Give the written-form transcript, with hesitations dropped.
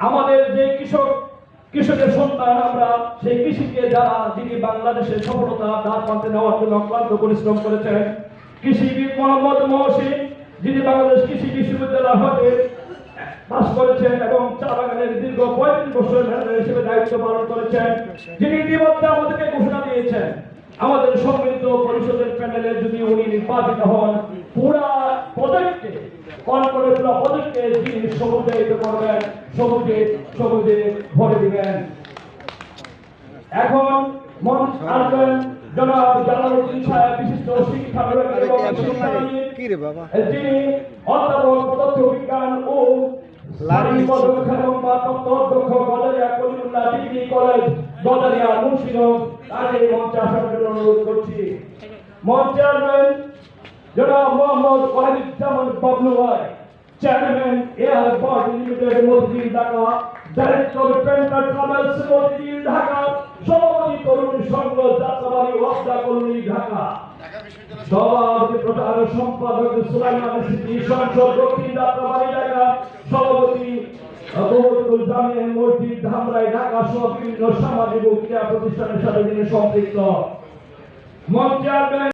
আমাদের যে কৃষকের সন্তান আমরা সেই কৃষিকে যারা যিনি বাংলাদেশের সফলতা দ্বার প্রান্তে নেওয়ার জন্য অক্লান্ত পরিশ্রম করেছেন, কৃষিবিদ মোহাম্মদ মহসিন যিনি বাংলাদেশ কৃষি বিশ্ববিদ্যালয় হতে পাশ করেছেন এবং চা বাগানের দীর্ঘ 35 বছর ম্যানেজার হিসেবে দায়িত্ব পালন করেছেন, যিনি ইতিমধ্যে আমাদেরকে ঘোষণা দিয়েছেন আমাদের সমৃদ্ধ পরিষদের প্যানেলে যদি উনি নির্বাচিত হন, পুরা প্রজেক্টকে পুরা প্রজেক্টকে যিনি সবুজায়িত করবেন, সবুজে ভরে দিবেন। এখন মঞ্চ আসবেন জনাব জালালউদ্দিন সাহেব, বিশিষ্ট শিক্ষা বিভাগের এবং যিনি অধ্যাপক পদার্থ বিজ্ঞান ও অধ্যক্ষ গজারিয়া কলিমুল্লাহ ডিগ্রি কলেজ গজারিয়া মুন্সিগঞ্জ, তাকে মঞ্চে আসার জন্য অনুরোধ করছি। মঞ্চে আসবেন জনাব মোহাম্মদ ওয়াহিদুজ্জামান বাবলু ভাই, চেয়ারম্যান এয়ার বার্ড লিমিটেড মসজিদ ঢাকা, ডাইরেক্টর পেন্টার ট্রাভেলস মসজিদ ঢাকা, সভাপতি তরুণ সংঘ যাত্রাবাড়ি ওয়াসদা কলোনি ঢাকা, সভাপতি প্রধান সম্পাদক সুলাইমান সিটি সংসদ দক্ষিণ যাত্রাবাড়ি ঢাকা, সভাপতি বহুল জামিয়া মসজিদ ধামরাই ঢাকা সহ বিভিন্ন সামাজিক ও ক্রীড়া প্রতিষ্ঠানের সাথে তিনি সম্পৃক্ত। মঞ্চে আসবেন